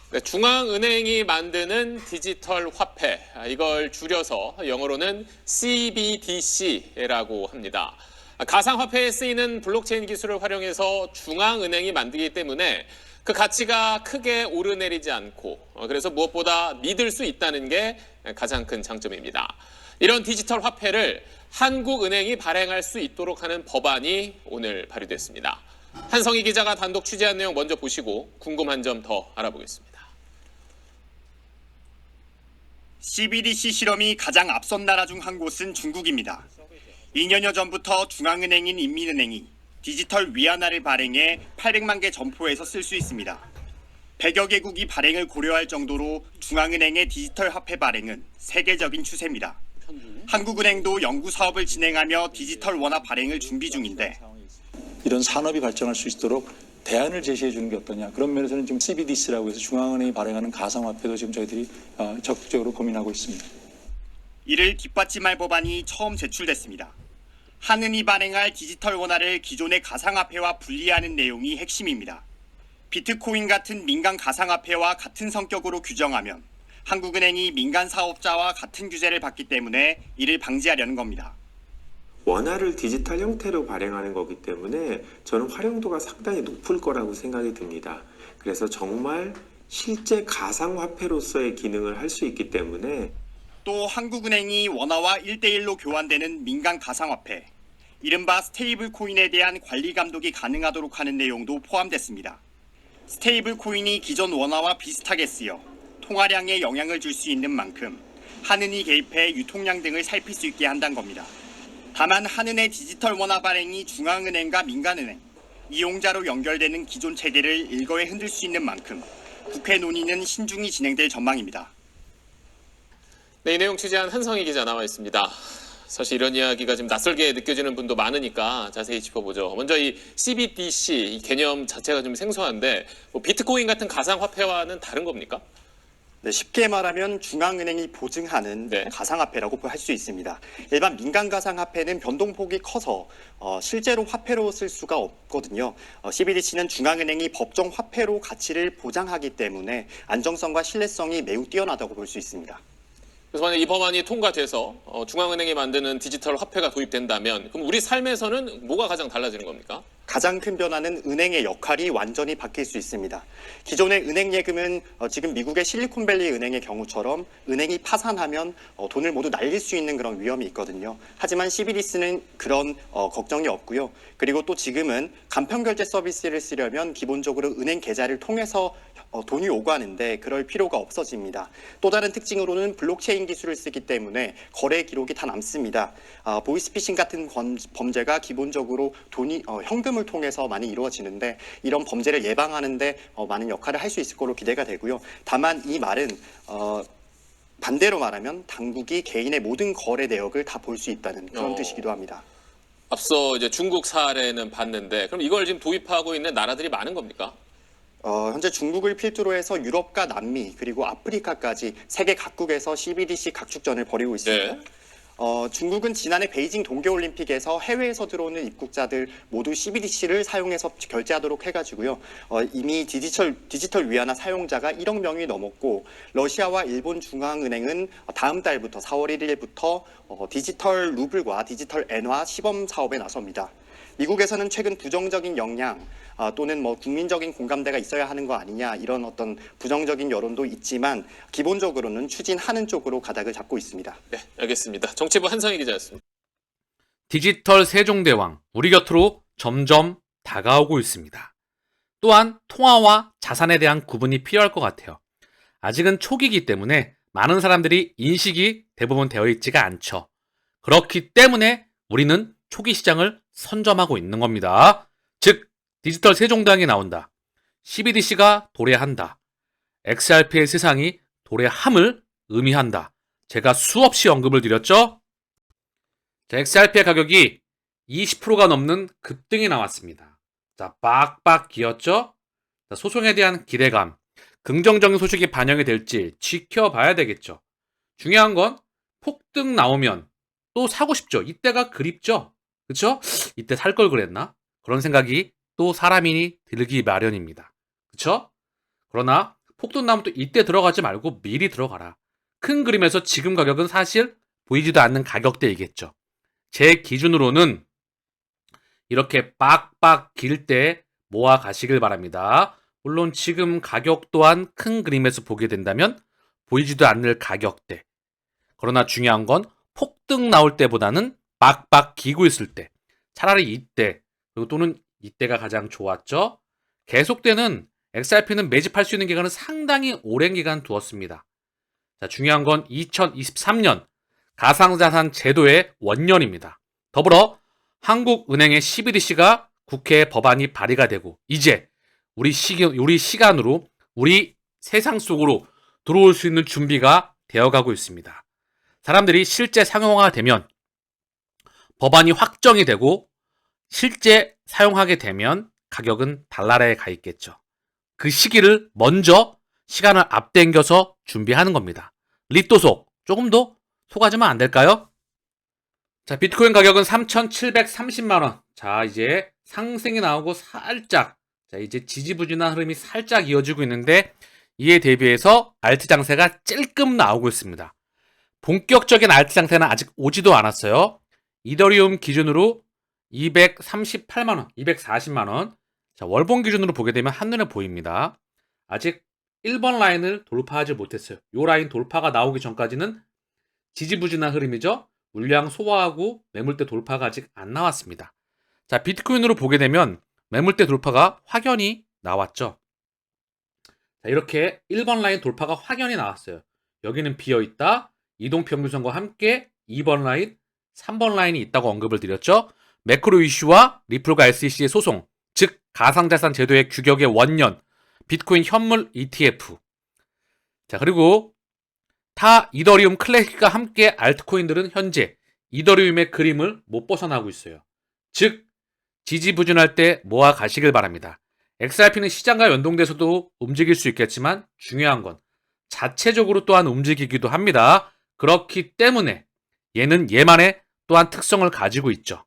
네, 중앙은행이 만드는 디지털 화폐, 이걸 줄여서 영어로는 CBDC라고 합니다. 가상화폐에 쓰이는 블록체인 기술을 활용해서 중앙은행이 만들기 때문에 그 가치가 크게 오르내리지 않고 그래서 무엇보다 믿을 수 있다는 게 가장 큰 장점입니다. 이런 디지털 화폐를 한국은행이 발행할 수 있도록 하는 법안이 오늘 발의됐습니다. 한성희 기자가 단독 취재한 내용 먼저 보시고 궁금한 점 더 알아보겠습니다. CBDC 실험이 가장 앞선 나라 중 한 곳은 중국입니다. 2년여 전부터 중앙은행인 인민은행이 디지털 위안화를 발행해 800만 개 점포에서 쓸 수 있습니다. 100여 개국이 발행을 고려할 정도로 중앙은행의 디지털 화폐 발행은 세계적인 추세입니다. 한국은행도 연구 사업을 진행하며 디지털 원화 발행을 준비 중인데 이런 산업이 발전할 수 있도록 대안을 제시해 주는 게 어떠냐. 그런 면에서는 지금 CBDC라고 해서 중앙은행이 발행하는 가상화폐도 지금 저희들이 적극적으로 고민하고 있습니다. 이를 뒷받침할 법안이 처음 제출됐습니다. 한은이 발행할 디지털 원화를 기존의 가상화폐와 분리하는 내용이 핵심입니다. 비트코인 같은 민간 가상화폐와 같은 성격으로 규정하면 한국은행이 민간 사업자와 같은 규제를 받기 때문에 이를 방지하려는 겁니다. 원화를 디지털 형태로 발행하는 거기 때문에 저는 활용도가 상당히 높을 거라고 생각이 듭니다. 그래서 정말 실제 가상화폐로서의 기능을 할 수 있기 때문에 또 한국은행이 원화와 1대1로 교환되는 민간 가상화폐, 이른바 스테이블 코인에 대한 관리 감독이 가능하도록 하는 내용도 포함됐습니다. 스테이블 코인이 기존 원화와 비슷하게 쓰여 통화량에 영향을 줄 수 있는 만큼 한은이 개입해 유통량 등을 살필 수 있게 한다는 겁니다. 다만 한은의 디지털 원화 발행이 중앙은행과 민간은행, 이용자로 연결되는 기존 체계를 일거에 흔들 수 있는 만큼 국회 논의는 신중히 진행될 전망입니다. 네, 이 내용 취재한 한성희 기자 나와 있습니다. 사실 이런 이야기가 지금 낯설게 느껴지는 분도 많으니까 자세히 짚어보죠. 먼저 이 CBDC 이 개념 자체가 좀 생소한데 뭐 비트코인 같은 가상화폐와는 다른 겁니까? 네, 쉽게 말하면 중앙은행이 보증하는 가상화폐라고 할 수 있습니다. 일반 민간 가상화폐는 변동폭이 커서 실제로 화폐로 쓸 수가 없거든요. CBDC는 중앙은행이 법정 화폐로 가치를 보장하기 때문에 안정성과 신뢰성이 매우 뛰어나다고 볼 수 있습니다. 그래서 만약 이 법안이 통과돼서 중앙은행이 만드는 디지털 화폐가 도입된다면 그럼 우리 삶에서는 뭐가 가장 달라지는 겁니까? 가장 큰 변화는 은행의 역할이 완전히 바뀔 수 있습니다. 기존의 은행 예금은 지금 미국의 실리콘밸리 은행의 경우처럼 은행이 파산하면 돈을 모두 날릴 수 있는 그런 위험이 있거든요. 하지만 CBDC는 그런 걱정이 없고요. 그리고 또 지금은 간편결제 서비스를 쓰려면 기본적으로 은행 계좌를 통해서 돈이 오가는데 그럴 필요가 없어집니다. 또 다른 특징으로는 블록체인 기술을 쓰기 때문에 거래 기록이 다 남습니다. 보이스피싱 같은 범죄가 기본적으로 현금을 통해서 많이 이루어지는데 이런 범죄를 예방하는데 많은 역할을 할 수 있을 거로 기대가 되고요. 다만 이 말은 반대로 말하면 당국이 개인의 모든 거래 내역을 다 볼 수 있다는 그런 뜻이기도 합니다. 앞서 이제 중국 사례는 봤는데 그럼 이걸 지금 도입하고 있는 나라들이 많은 겁니까? 현재 중국을 필두로 해서 유럽과 남미 그리고 아프리카까지 세계 각국에서 CBDC 각축전을 벌이고 있습니다. 네. 중국은 지난해 베이징 동계올림픽에서 해외에서 들어오는 입국자들 모두 CBDC를 사용해서 결제하도록 해가지고요. 이미 디지털 위안화 사용자가 1억 명이 넘었고 러시아와 일본 중앙은행은 다음 달부터 4월 1일부터 디지털 루블과 디지털 엔화 시범 사업에 나섭니다. 미국에서는 최근 부정적인 영향 또는 국민적인 공감대가 있어야 하는 거 아니냐 이런 어떤 부정적인 여론도 있지만 기본적으로는 추진하는 쪽으로 가닥을 잡고 있습니다. 네, 알겠습니다. 정치부 한성희 기자였습니다. 디지털 세종대왕 우리 곁으로 점점 다가오고 있습니다. 또한 통화와 자산에 대한 구분이 필요할 것 같아요. 아직은 초기이기 때문에 많은 사람들이 인식이 대부분 되어 있지가 않죠. 그렇기 때문에 우리는 초기 시장을 선점하고 있는 겁니다. 즉 디지털 세종대왕이 나온다. CBDC가 도래한다. XRP의 세상이 도래함을 의미한다. 제가 수없이 언급을 드렸죠. 자, XRP의 가격이 20%가 넘는 급등이 나왔습니다. 자, 빡빡 기었죠? 자, 소송에 대한 기대감, 긍정적인 소식이 반영이 될지 지켜봐야 되겠죠. 중요한 건 폭등 나오면 또 사고 싶죠. 이때가 그립죠. 그쵸? 이때 살 걸 그랬나? 그런 생각이 또 사람이니 들기 마련입니다. 그쵸? 그러나 폭등 나면 또 이때 들어가지 말고 미리 들어가라. 큰 그림에서 지금 가격은 사실 보이지도 않는 가격대이겠죠. 제 기준으로는 이렇게 빡빡 길 때 모아 가시길 바랍니다. 물론 지금 가격 또한 큰 그림에서 보게 된다면 보이지도 않는 가격대. 그러나 중요한 건 폭등 나올 때보다는 빡빡 기고 있을 때. 차라리 이때, 그리고 또는 이때가 가장 좋았죠. 계속되는 XRP는 매집할 수 있는 기간은 상당히 오랜 기간 두었습니다. 자, 중요한 건 2023년 가상자산 제도의 원년입니다. 더불어 한국은행의 CBDC가 국회에 법안이 발의가 되고 이제 우리 시간으로 우리 세상 속으로 들어올 수 있는 준비가 되어가고 있습니다. 사람들이 실제 상용화되면 법안이 확정이 되고 실제 사용하게 되면 가격은 달나라에 가 있겠죠. 그 시기를 먼저 시간을 앞당겨서 준비하는 겁니다. 리또속 조금 더 속아주면 안 될까요? 자, 비트코인 가격은 3,730만 원. 자, 이제 상승이 나오고 살짝, 자, 이제 지지부진한 흐름이 살짝 이어지고 있는데 이에 대비해서 알트 장세가 찔끔 나오고 있습니다. 본격적인 알트 장세는 아직 오지도 않았어요. 이더리움 기준으로 238만 원, 240만 원. 자, 월봉 기준으로 보게 되면 한눈에 보입니다. 아직 1번 라인을 돌파하지 못했어요. 이 라인 돌파가 나오기 전까지는 지지부진한 흐름이죠. 물량 소화하고 매물대 돌파가 아직 안 나왔습니다. 자, 비트코인으로 보게 되면 매물대 돌파가 확연히 나왔죠. 자, 이렇게 1번 라인 돌파가 확연히 나왔어요. 여기는 비어있다. 이동평균선과 함께 2번 라인, 3번 라인이 있다고 언급을 드렸죠. 매크로 이슈와 리플과 SEC의 소송, 즉 가상자산 제도의 규격의 원년, 비트코인 현물 ETF. 자, 그리고 타 이더리움 클래식과 함께 알트코인들은 현재 이더리움의 그림을 못 벗어나고 있어요. 즉 지지부진할 때 모아 가시길 바랍니다. XRP는 시장과 연동돼서도 움직일 수 있겠지만 중요한 건 자체적으로 또한 움직이기도 합니다. 그렇기 때문에 얘는 얘만의 또한 특성을 가지고 있죠.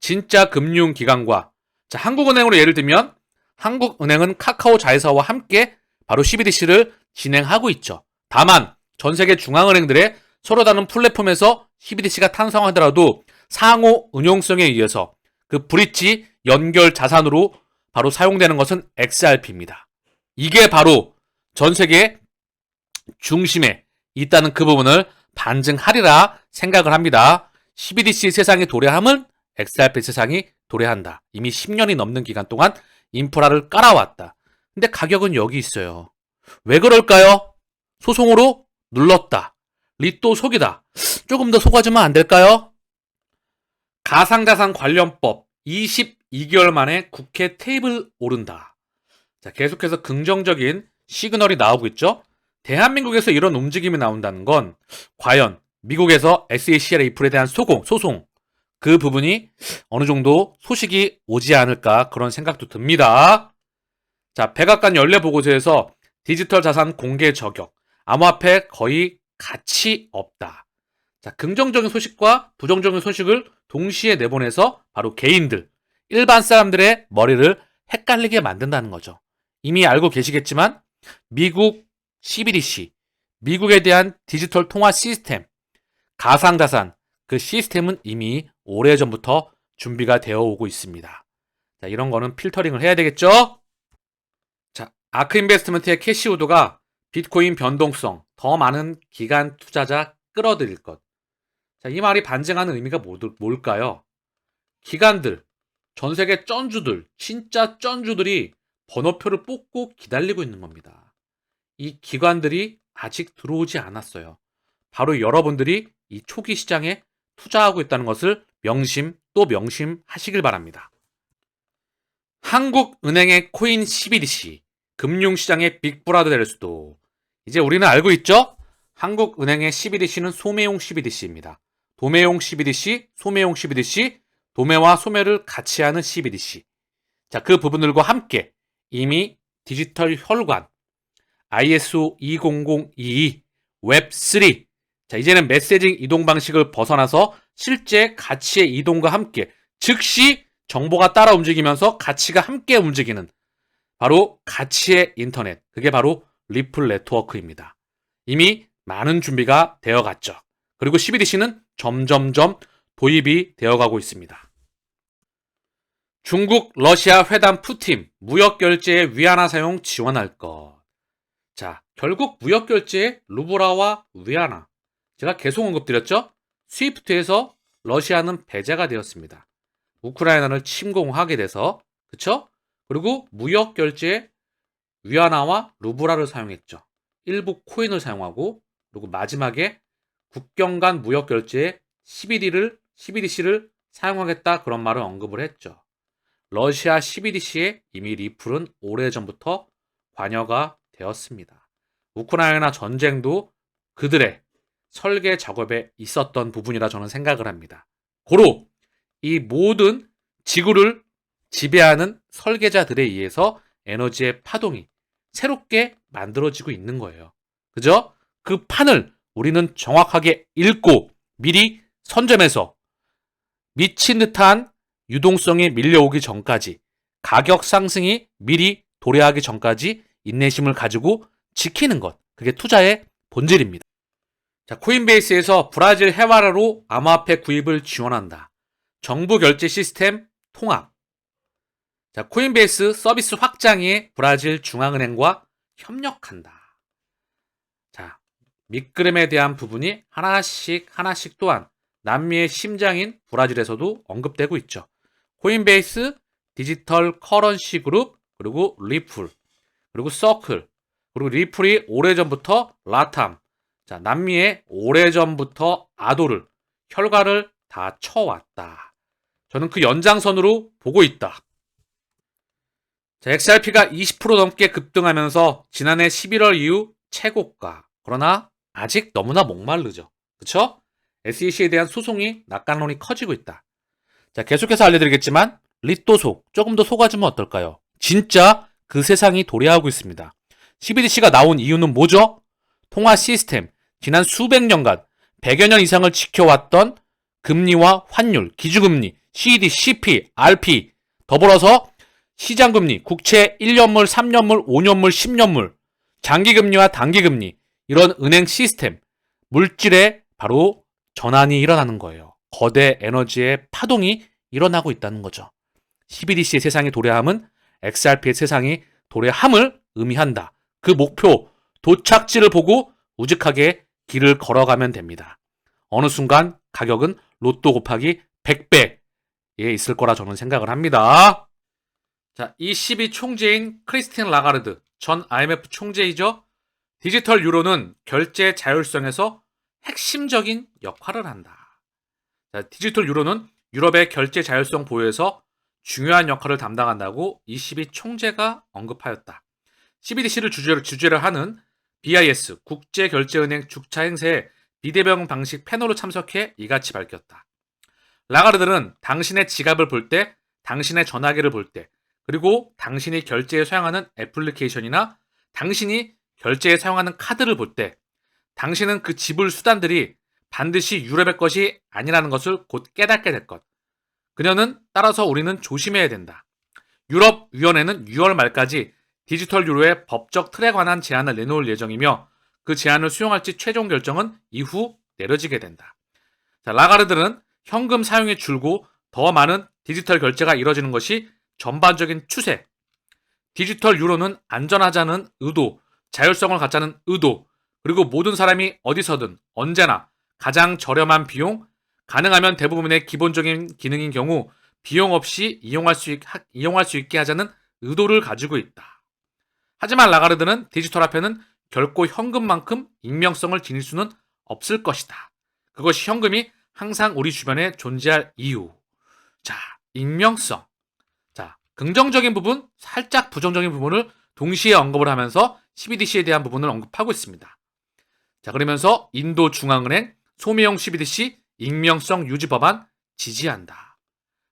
진짜 금융기관과, 자, 한국은행으로 예를 들면 한국은행은 카카오 자회사와 함께 바로 CBDC를 진행하고 있죠. 다만 전 세계 중앙은행들의 서로 다른 플랫폼에서 CBDC가 탄생하더라도 상호 운용성에 의해서 그 브릿지 연결 자산으로 바로 사용되는 것은 XRP입니다. 이게 바로 전 세계 중심에 있다는 그 부분을 반증하리라 생각을 합니다. CBDC 세상이 도래함은 XRP 세상이 도래한다. 이미 10년이 넘는 기간 동안 인프라를 깔아왔다. 근데 가격은 여기 있어요. 왜 그럴까요? 소송으로 눌렀다. 리또 속이다. 조금 더 속아주면 안 될까요? 가상자산 관련법 22개월 만에 국회 테이블 오른다. 자, 계속해서 긍정적인 시그널이 나오고 있죠. 대한민국에서 이런 움직임이 나온다는 건 과연 미국에서 SEC와 리플에 대한 소송 그 부분이 어느 정도 소식이 오지 않을까 그런 생각도 듭니다. 자, 백악관 연례 보고서에서 디지털 자산 공개 저격, 암호화폐 거의 가치 없다. 자, 긍정적인 소식과 부정적인 소식을 동시에 내보내서 바로 개인들, 일반 사람들의 머리를 헷갈리게 만든다는 거죠. 이미 알고 계시겠지만 미국 CBDC, 미국에 대한 디지털 통화 시스템, 가상자산, 그 시스템은 이미 오래전부터 준비가 되어 오고 있습니다. 자, 이런 거는 필터링을 해야 되겠죠? 자, 아크 인베스트먼트의 캐시 우드가 비트코인 변동성, 더 많은 기관 투자자 끌어들일 것. 자, 이 말이 반증하는 의미가 뭘까요? 기관들, 전 세계 쩐주들, 진짜 쩐주들이 번호표를 뽑고 기다리고 있는 겁니다. 이 기관들이 아직 들어오지 않았어요. 바로 여러분들이 이 초기 시장에 투자하고 있다는 것을 명심 또 명심하시길 바랍니다. 한국은행의 코인 CBDC, 금융시장의 빅브라더 될 수도. 이제 우리는 알고 있죠? 한국은행의 CBDC는 소매용 CBDC입니다. 도매용 CBDC, 소매용 CBDC, 도매와 소매를 같이 하는 CBDC. 자, 그 부분들과 함께 이미 디지털 혈관, ISO 20022, 웹3. 자, 이제는 메시징 이동 방식을 벗어나서 실제 가치의 이동과 함께 즉시 정보가 따라 움직이면서 가치가 함께 움직이는 바로 가치의 인터넷. 그게 바로 리플 네트워크입니다. 이미 많은 준비가 되어갔죠. 그리고 CBDC는 점점점 도입이 되어가고 있습니다. 중국, 러시아 회담 푸틴 무역 결제에 위안화 사용 지원할 것. 자, 결국 무역 결제에 루블화와 위안화. 제가 계속 언급드렸죠? 스위프트에서 러시아는 배제가 되었습니다. 우크라이나를 침공하게 돼서, 그쵸? 그리고 무역 결제에 위안화와 루블화를 사용했죠. 일부 코인을 사용하고, 그리고 마지막에 국경 간 무역 결제에 CBDC를 사용하겠다 그런 말을 언급을 했죠. 러시아 CBDC에 이미 리플은 오래전부터 관여가 되었습니다. 우크라이나 전쟁도 그들의 설계 작업에 있었던 부분이라 저는 생각을 합니다. 고로 이 모든 지구를 지배하는 설계자들에 의해서 에너지의 파동이 새롭게 만들어지고 있는 거예요. 그죠? 그 판을 우리는 정확하게 읽고 미리 선점해서 미친 듯한 유동성이 밀려오기 전까지, 가격 상승이 미리 도래하기 전까지 인내심을 가지고 지키는 것. 그게 투자의 본질입니다. 자, 코인베이스에서 브라질 헤와라로 암호화폐 구입을 지원한다. 정부 결제 시스템 통합. 자, 코인베이스 서비스 확장에 브라질 중앙은행과 협력한다. 자, 밑그림에 대한 부분이 하나씩 또한 남미의 심장인 브라질에서도 언급되고 있죠. 코인베이스, 디지털 커런시 그룹, 그리고 리플, 그리고 서클, 그리고 리플이 오래전부터 라탐, 자, 남미에 오래전부터 아도를, 혈관을 다 쳐왔다. 저는 그 연장선으로 보고 있다. 자, XRP가 20% 넘게 급등하면서 지난해 11월 이후 최고가. 그러나 아직 너무나 목마르죠. 그쵸? SEC에 대한 소송이 낙관론이 커지고 있다. 자, 계속해서 알려드리겠지만 리또속 조금 더 속아주면 어떨까요? 진짜 그 세상이 도래하고 있습니다. CBDC가 나온 이유는 뭐죠? 통화 시스템, 지난 수백 년간 100여 년 이상을 지켜왔던 금리와 환율, 기준금리, CD, CP, RP, 더불어서 시장금리, 국채 1년물, 3년물, 5년물, 10년물, 장기금리와 단기금리, 이런 은행 시스템, 물질에 바로 전환이 일어나는 거예요. 거대 에너지의 파동이 일어나고 있다는 거죠. CBDC의 세상이 도래함은 XRP의 세상이 도래함을 의미한다. 그 목표, 도착지를 보고 우직하게 길을 걸어가면 됩니다. 어느 순간 가격은 로또 곱하기 100배에 있을 거라 저는 생각을 합니다. 자, ECB 총재인 크리스틴 라가르드, 전 IMF 총재이죠. 디지털 유로는 결제 자율성에서 핵심적인 역할을 한다. 자, 디지털 유로는 유럽의 결제 자율성 보호에서 중요한 역할을 담당한다고 ECB 총재가 언급하였다. CBDC를 주제로 하는 BIS 국제결제은행 주차 행사에 비대면 방식 패널로 참석해 이같이 밝혔다. 라가르드는 당신의 지갑을 볼 때, 당신의 전화기를 볼 때, 그리고 당신이 결제에 사용하는 애플리케이션이나 당신이 결제에 사용하는 카드를 볼 때, 당신은 그 지불 수단들이 반드시 유럽의 것이 아니라는 것을 곧 깨닫게 될 것. 그녀는 따라서 우리는 조심해야 된다. 유럽위원회는 6월 말까지 디지털 유로의 법적 틀에 관한 제안을 내놓을 예정이며 그 제안을 수용할지 최종 결정은 이후 내려지게 된다. 자, 라가르드는 현금 사용이 줄고 더 많은 디지털 결제가 이뤄지는 것이 전반적인 추세. 디지털 유로는 안전하자는 의도, 자율성을 갖자는 의도, 그리고 모든 사람이 어디서든 언제나 가장 저렴한 비용, 가능하면 대부분의 기본적인 기능인 경우 비용 없이 이용할 수 있게 하자는 의도를 가지고 있다. 하지만 라가르드는 디지털 화폐는 결코 현금만큼 익명성을 지닐 수는 없을 것이다. 그것이 현금이 항상 우리 주변에 존재할 이유. 자, 익명성. 자, 긍정적인 부분, 살짝 부정적인 부분을 동시에 언급을 하면서 CBDC에 대한 부분을 언급하고 있습니다. 자, 그러면서 인도 중앙은행 소매용 CBDC 익명성 유지 법안 지지한다.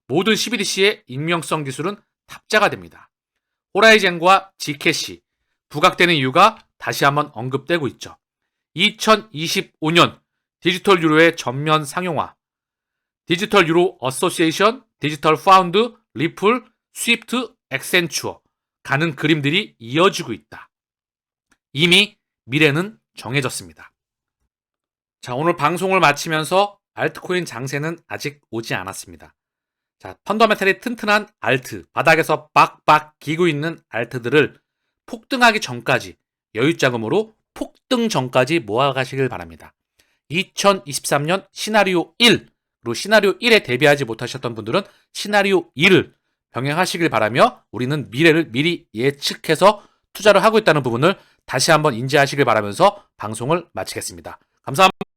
모든 CBDC의 익명성 기술은 탑재가 됩니다. 호라이젠과 지캐시 부각되는 이유가 다시 한번 언급되고 있죠. 2025년 디지털 유로의 전면 상용화, 디지털 유로 어소시에이션, 디지털 파운드, 리플, 스위프트, 액센추어 가는 그림들이 이어지고 있다. 이미 미래는 정해졌습니다. 자, 오늘 방송을 마치면서 알트코인 장세는 아직 오지 않았습니다. 자, 펀더멘탈이 튼튼한 알트, 바닥에서 빡빡 기고 있는 알트들을 폭등하기 전까지 여유자금으로 폭등 전까지 모아가시길 바랍니다. 2023년 시나리오 1, 그리고 시나리오 1에 대비하지 못하셨던 분들은 시나리오 2를 병행하시길 바라며 우리는 미래를 미리 예측해서 투자를 하고 있다는 부분을 다시 한번 인지하시길 바라면서 방송을 마치겠습니다. 감사합니다.